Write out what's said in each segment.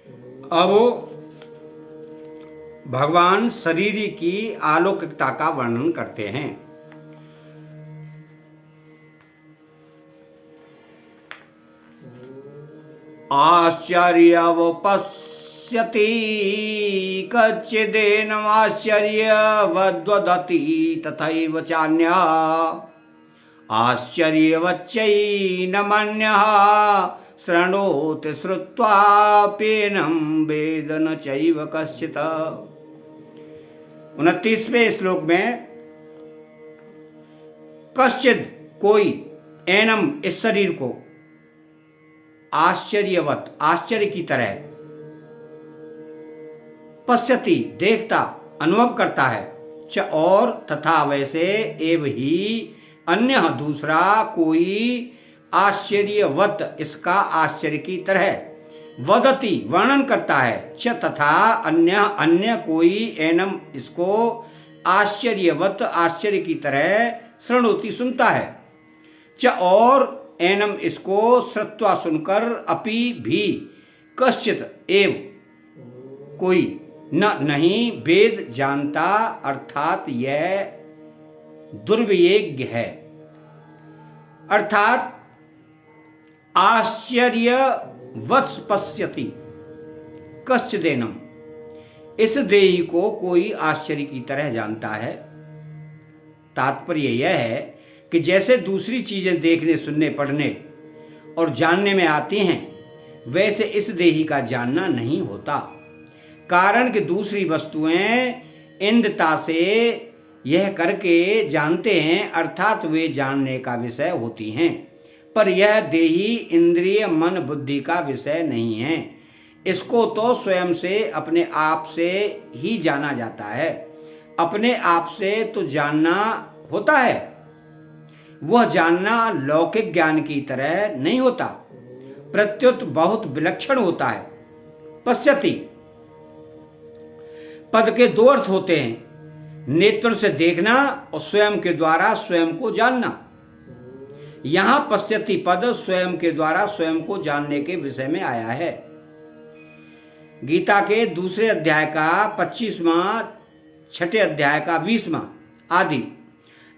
अब भगवान शरीर की अलौकिकता का वर्णन करते हैं। आश्चर्यवपश्यति कच्चिदेनमाश्चर्यवद्वदति तथैव चान्यः आश्चर्यवच्चैनमन्यः शृणोति श्रुत्वाप्येनं वेद न चैव कश्चित्। 29वें श्लोक में कश्चिद कोई एनम इस शरीर को आश्चर्यवत आश्चर्य की तरह पश्यति देखता अनुभव करता है च और तथा वैसे एव ही अन्य दूसरा कोई आश्चर्यवत इसका आश्चर्य की तरह वदति वर्णन करता है च तथा अन्य अन्य कोई एनम इसको आश्चर्यवत आश्चर्य की तरह शृणोति सुनता है च और एनम इसको श्रुत्वा सुनकर अपि भी कश्चित एव कोई न नहीं वेद जानता अर्थात यह दुर्विज्ञ है। अर्थात आश्चर्यवत् पश्यति कश्चिदेनम इस देही को कोई आश्चर्य की तरह जानता है। तात्पर्य यह है कि जैसे दूसरी चीजें देखने सुनने पढ़ने और जानने में आती हैं वैसे इस देही का जानना नहीं होता। कारण कि दूसरी वस्तुएं इंद्रता से यह करके जानते हैं अर्थात वे जानने का विषय होती हैं, पर यह देही इंद्रिय मन बुद्धि का विषय नहीं है। इसको तो स्वयं से अपने आप से ही जाना जाता है। अपने आप से तो जानना होता है, वह जानना लौकिक ज्ञान की तरह नहीं होता, प्रत्युत बहुत विलक्षण होता है। पश्यति पद के दो अर्थ होते हैं, नेत्र से देखना और स्वयं के द्वारा स्वयं को जानना। यहां पश्यति पद स्वयं के द्वारा स्वयं को जानने के विषय में आया है। गीता के दूसरे अध्याय का 25वां, छठे अध्याय का 20वां आदि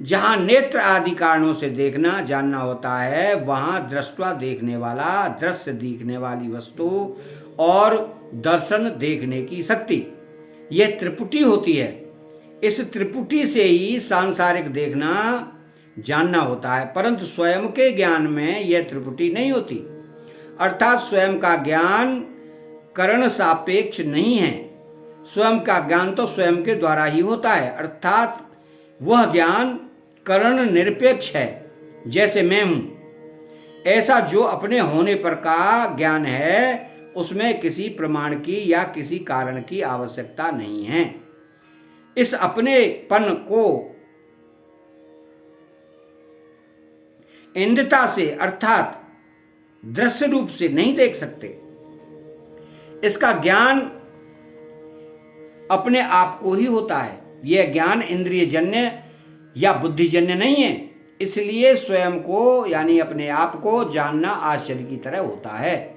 जहां नेत्र आदि कारणों से देखना जानना होता है, वहां दृष्टवा देखने वाला, दृश्य देखने वाली वस्तु और दर्शन देखने की शक्ति, यह त्रिपुटी होती है। इस त्रिपुटी से ही सांसारिक देखना जानना होता है, परंतु स्वयं के ज्ञान में यह त्रिपुटी नहीं होती। अर्थात स्वयं का ज्ञान करण सापेक्ष नहीं है। स्वयं का ज्ञान तो स्वयं के द्वारा ही होता है, अर्थात वह ज्ञान करण निरपेक्ष है। जैसे मैं हूं ऐसा जो अपने होने पर का ज्ञान है, उसमें किसी प्रमाण की या किसी कारण की आवश्यकता नहीं है। इस अपनेपन को इंद्रता से अर्थात दृश्य रूप से नहीं देख सकते। इसका ज्ञान अपने आप को ही होता है। यह ज्ञान इंद्रिय जन्य या बुद्धिजन्य नहीं है, इसलिए स्वयं को यानी अपने आप को जानना आश्चर्य की तरह होता है।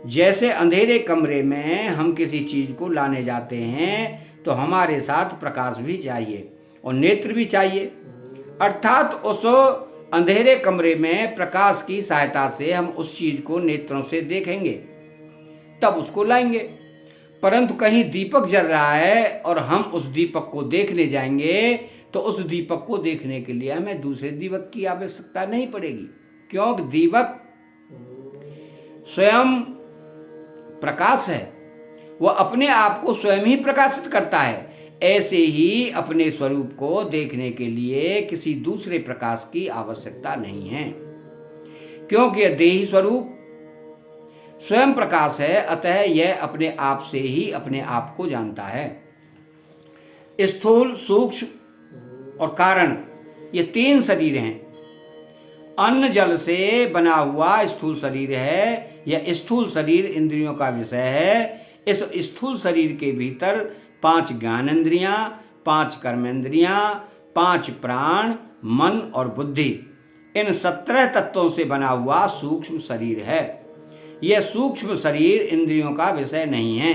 जैसे अंधेरे कमरे में हम किसी चीज को लाने जाते हैं तो हमारे साथ प्रकाश भी चाहिए और नेत्र भी चाहिए, अर्थात उस अंधेरे कमरे में प्रकाश की सहायता से हम उस चीज को नेत्रों से देखेंगे, तब उसको लाएंगे। परंतु कहीं दीपक जल रहा है और हम उस दीपक को देखने जाएंगे तो उस दीपक को देखने के लिए हमें दूसरे दीपक की आवश्यकता नहीं पड़ेगी, क्योंकि दीपक स्वयं प्रकाश है, वह अपने आप को स्वयं ही प्रकाशित करता है। ऐसे ही अपने स्वरूप को देखने के लिए किसी दूसरे प्रकाश की आवश्यकता नहीं है, क्योंकि यह देही स्वरूप स्वयं प्रकाश है। अतः यह अपने आप से ही अपने आप को जानता है। स्थूल, सूक्ष्म और कारण, ये तीन शरीर हैं। अन्न जल से बना हुआ स्थूल शरीर है। यह स्थूल शरीर इंद्रियों का विषय है। इस स्थूल शरीर के भीतर 5 ज्ञानेंद्रियां, 5 कर्मेंद्रियां, 5 प्राण, मन और बुद्धि, इन 17 तत्वों से बना हुआ सूक्ष्म शरीर है। यह सूक्ष्म शरीर इंद्रियों का विषय नहीं है,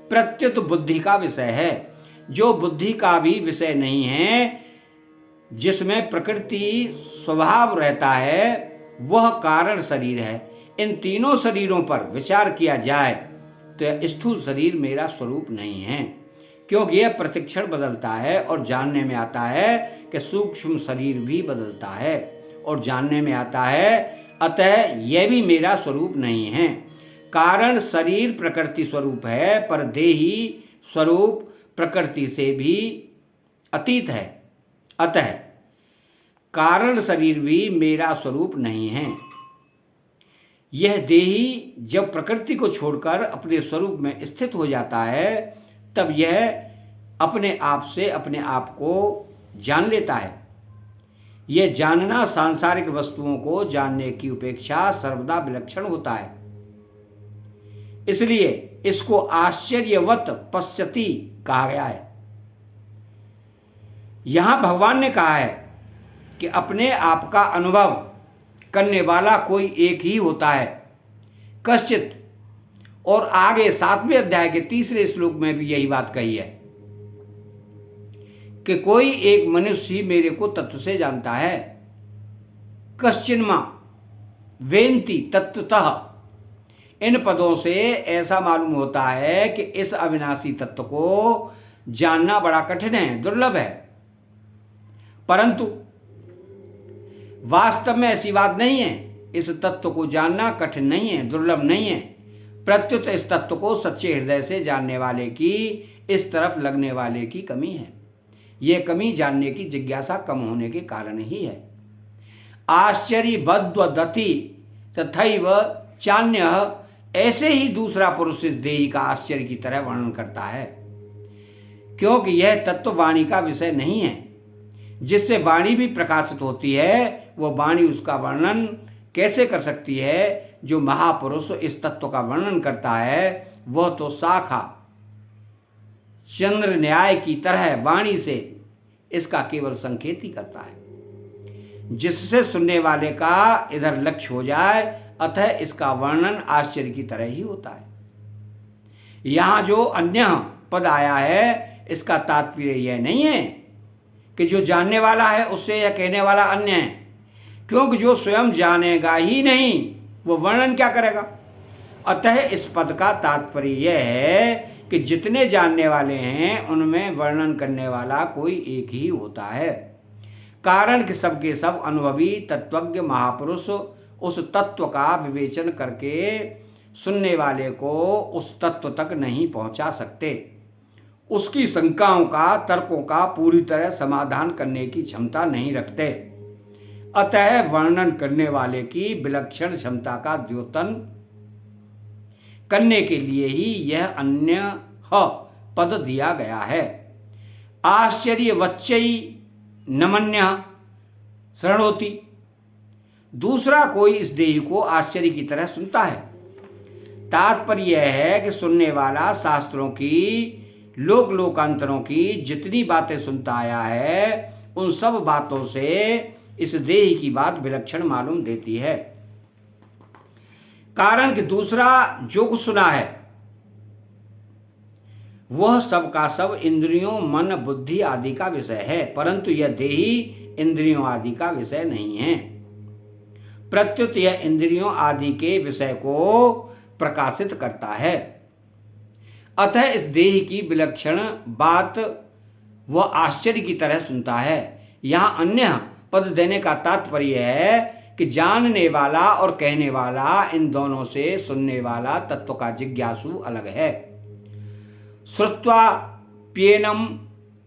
प्रत्युत बुद्धि का विषय है, जो बुद्धि का भी विषय नहीं है, जिसमें प्रकृति स्वभाव रहता है, वह कारण शरीर है। इन तीनों शरीरों पर विचार किया जाए तो यह स्थूल शरीर मेरा स्वरूप नहीं है, क्योंकि यह प्रतिक्षण बदलता है और जानने में आता है कि सूक्ष्म शरीर भी बदलता है और जानने में आता है, अतः यह भी मेरा स्वरूप नहीं है। कारण शरीर प्रकृति स्वरूप है, पर देही स्वरूप प्रकृति से भी अतीत है, अतः कारण शरीर भी मेरा स्वरूप नहीं है। यह देही जब प्रकृति को छोड़कर अपने स्वरूप में स्थित हो जाता है, तब यह अपने आप से अपने आप को जान लेता है। यह जानना सांसारिक वस्तुओं को जानने की अपेक्षा सर्वदा विलक्षण होता है, इसलिए इसको आश्चर्यवत पश्यति कहा गया है। यहां भगवान ने कहा है कि अपने आप का अनुभव करने वाला कोई एक ही होता है, कश्चित। और आगे 7वें अध्याय के 3 श्लोक में भी यही बात कही है कि कोई एक मनुष्य ही मेरे को तत्व से जानता है। कश्चिन्मा वेन्ति तत्वतः। इन पदों से ऐसा मालूम होता है कि इस अविनाशी तत्व को जानना बड़ा कठिन है, दुर्लभ है, परंतु वास्तव में ऐसी बात नहीं है। इस तत्व को जानना कठिन नहीं है, दुर्लभ नहीं है, प्रत्युत इस तत्व को सच्चे हृदय से जानने वाले की, इस तरफ लगने वाले की कमी है। यह कमी जानने की जिज्ञासा कम होने के कारण ही है। आश्चर्यवद्वदति तथैव चान्यः। ऐसे ही दूसरा पुरुष इस देही का आश्चर्य की तरह वर्णन करता है, क्योंकि यह तत्व वाणी का विषय नहीं है। जिससे वाणी भी प्रकाशित होती है, वह वाणी उसका वर्णन कैसे कर सकती है? जो महापुरुष इस तत्व का वर्णन करता है, वह तो शाखा चंद्र न्याय की तरह वाणी से इसका केवल संकेत ही करता है, जिससे सुनने वाले का इधर लक्ष्य हो जाए, अतः इसका वर्णन आश्चर्य की तरह ही होता है। यहां जो अन्य पद आया है, इसका तात्पर्य यह नहीं है कि जो जानने वाला है उससे यह कहने वाला अन्य है, क्योंकि जो स्वयं जानेगा ही नहीं, वो वर्णन क्या करेगा। अतः इस पद का तात्पर्य यह है कि जितने जानने वाले हैं, उनमें वर्णन करने वाला कोई एक ही होता है। कारण कि सबके सब अनुभवी तत्वज्ञ महापुरुष उस तत्व का विवेचन करके सुनने वाले को उस तत्व तक नहीं पहुंचा सकते। उसकी शंकाओं का, तर्कों का पूरी तरह समाधान करने की क्षमता नहीं रखते। अतः वर्णन करने वाले की विलक्षण क्षमता का द्योतन करने के लिए ही यह अन्य पद दिया गया है। आश्चर्यवच्चै नमन्य शृणोति। दूसरा कोई इस देही को आश्चर्य की तरह सुनता है। तात्पर्य यह है कि सुनने वाला शास्त्रों की, लोक लोकांतरों की जितनी बातें सुनता आया है, उन सब बातों से इस देही की बात विलक्षण मालूम देती है। कारण कि दूसरा जो कुछ सुना है, वह सब का सब इंद्रियों, मन, बुद्धि आदि का विषय है, परंतु यह देही इंद्रियों आदि का विषय नहीं है। प्रत्युत यह इंद्रियों आदि के विषय को प्रकाशित करता है। अतः इस देही की विलक्षण बात वह आश्चर्य की तरह सुनता है। यहाँ अन्य पद देने का तात्पर्य है कि जानने वाला और कहने वाला, इन दोनों से सुनने वाला तत्व का जिज्ञासु अलग है। श्रुत्वा प्येनम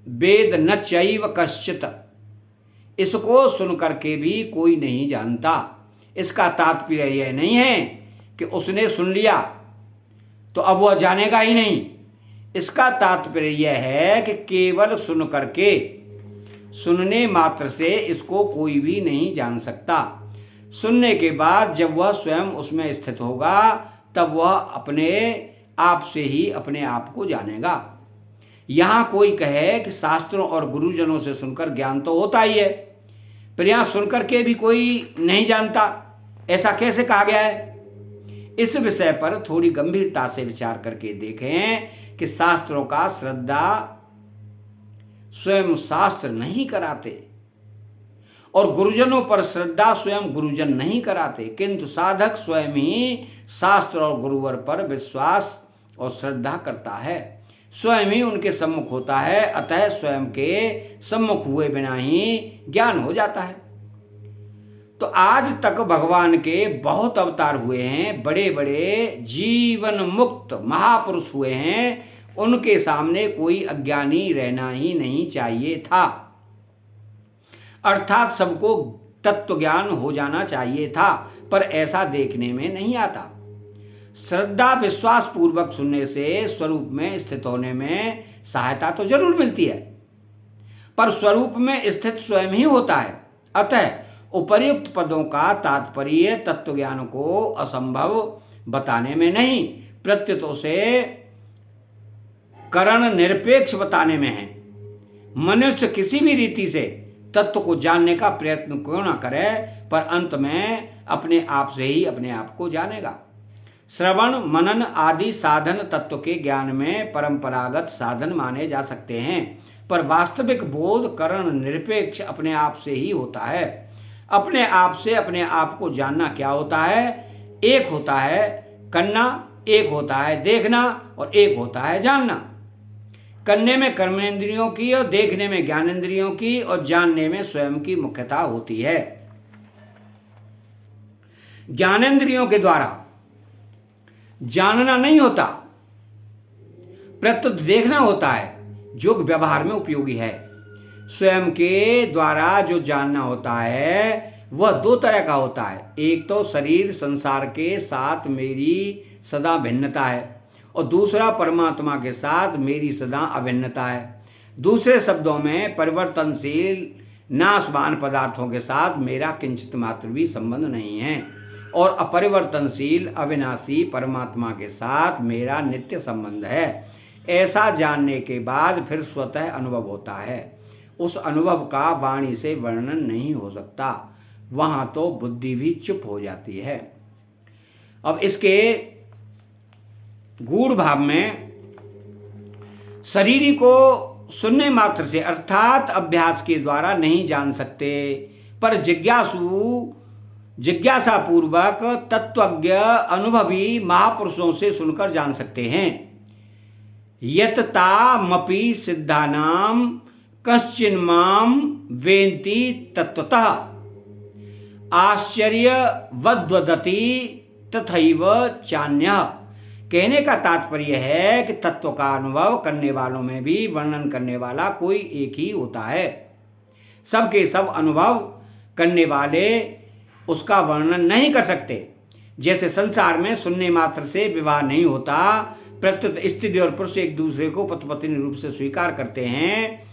वेद न चैव कश्चित्। इसको सुन करके भी कोई नहीं जानता। इसका तात्पर्य यह नहीं है कि उसने सुन लिया तो अब वह जानेगा ही नहीं। इसका तात्पर्य यह है कि केवल सुन करके, सुनने मात्र से इसको कोई भी नहीं जान सकता। सुनने के बाद जब वह स्वयं उसमें स्थित होगा, तब वह अपने आप से ही अपने आप को जानेगा। यहाँ कोई कहे कि शास्त्रों और गुरुजनों से सुनकर ज्ञान तो होता ही है, पर यहाँ सुनकर के भी कोई नहीं जानता, ऐसा कैसे कहा गया है? इस विषय पर थोड़ी गंभीरता से विचार करके देखें कि शास्त्रों का श्रद्धा स्वयं शास्त्र नहीं कराते और गुरुजनों पर श्रद्धा स्वयं गुरुजन नहीं कराते, किंतु साधक स्वयं ही शास्त्र और गुरुवर पर विश्वास और श्रद्धा करता है, स्वयं ही उनके सम्मुख होता है, अतः स्वयं के सम्मुख हुए बिना ही ज्ञान हो जाता है। तो आज तक भगवान के बहुत अवतार हुए हैं, बड़े बड़े जीवन मुक्त महापुरुष हुए हैं, उनके सामने कोई अज्ञानी रहना ही नहीं चाहिए था, अर्थात सबको तत्व ज्ञान हो जाना चाहिए था, पर ऐसा देखने में नहीं आता। श्रद्धा विश्वास पूर्वक सुनने से स्वरूप में स्थित होने में सहायता तो जरूर मिलती है, पर स्वरूप में स्थित स्वयं ही होता है। अतः उपर्युक्त पदों का तात्पर्य तत्व ज्ञान को असंभव बताने में नहीं, प्रत्युत उसे करण निरपेक्ष बताने में है। मनुष्य किसी भी रीति से तत्व को जानने का प्रयत्न क्यों ना करे, पर अंत में अपने आप से ही अपने आप को जानेगा। श्रवण मनन आदि साधन तत्व के ज्ञान में परंपरागत साधन माने जा सकते हैं, पर वास्तविक बोध करण निरपेक्ष अपने आप से ही होता है। अपने आप से अपने आप को जानना क्या होता है? एक होता है करना, एक होता है देखना और एक होता है जानना। करने में कर्मेंद्रियों की और देखने में ज्ञानेंद्रियों की और जानने में स्वयं की मुख्यता होती है। ज्ञानेंद्रियों के द्वारा जानना नहीं होता, प्रत्युत देखना होता है, जो व्यवहार में उपयोगी है। स्वयं के द्वारा जो जानना होता है वह दो तरह का होता है। एक तो शरीर संसार के साथ मेरी सदा भिन्नता है और दूसरा परमात्मा के साथ मेरी सदा अभिन्नता है। दूसरे शब्दों में परिवर्तनशील नाशवान पदार्थों के साथ मेरा किंचित मात्र भी संबंध नहीं है और अपरिवर्तनशील अविनाशी परमात्मा के साथ मेरा नित्य संबंध है। ऐसा जानने के बाद फिर स्वतः अनुभव होता है। उस अनुभव का वाणी से वर्णन नहीं हो सकता, वहां तो बुद्धि भी चुप हो जाती है। अब इसके गूढ़ भाव में शरीरी को सुनने मात्र से अर्थात अभ्यास के द्वारा नहीं जान सकते, पर जिज्ञासा पूर्वक तत्वज्ञ अनुभवी महापुरुषों से सुनकर जान सकते हैं। यततामपि सिद्धानाम कश्चिन्माम वेन्ति तत्वतः आश्चर्यवद्वदति तथैव चान्यः। कहने का तात्पर्य है कि तत्व का अनुभव करने वालों में भी वर्णन करने वाला कोई एक ही होता है। सबके सब अनुभव करने वाले उसका वर्णन नहीं कर सकते। जैसे संसार में सुनने मात्र से विवाह नहीं होता, प्रत्युत स्त्री और पुरुष एक दूसरे को पति पत्नी रूप से स्वीकार करते हैं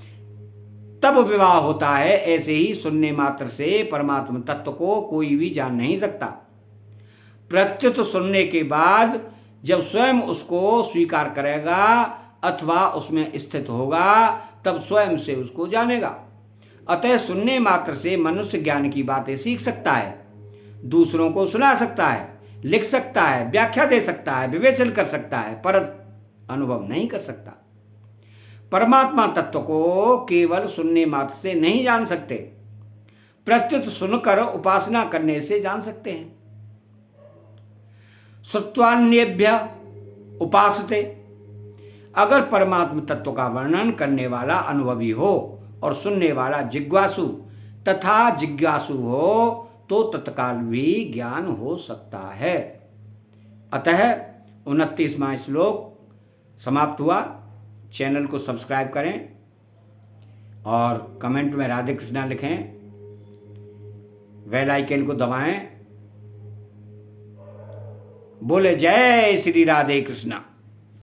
तब विवाह होता है, ऐसे ही सुनने मात्र से परमात्मा तत्व को कोई भी जान नहीं सकता। प्रत्युत सुनने के बाद जब स्वयं उसको स्वीकार करेगा अथवा उसमें स्थित होगा तब स्वयं से उसको जानेगा। अतः सुनने मात्र से मनुष्य ज्ञान की बातें सीख सकता है, दूसरों को सुना सकता है, लिख सकता है, व्याख्या दे सकता है, विवेचन कर सकता है, पर अनुभव नहीं कर सकता। परमात्मा तत्व को केवल सुनने मात्र से नहीं जान सकते, प्रत्युत सुनकर उपासना करने से जान सकते हैं। श्रुत्वान्येभ्य उपासते। अगर परमात्मा तत्व का वर्णन करने वाला अनुभवी हो और सुनने वाला जिज्ञासु तथा जिज्ञासु हो तो तत्काल भी ज्ञान हो सकता है। अतः 29वां श्लोक समाप्त हुआ। चैनल को सब्सक्राइब करें और कमेंट में राधे कृष्णा लिखें, बेल आइकन को दबाएं। बोले जय श्री राधे कृष्णा।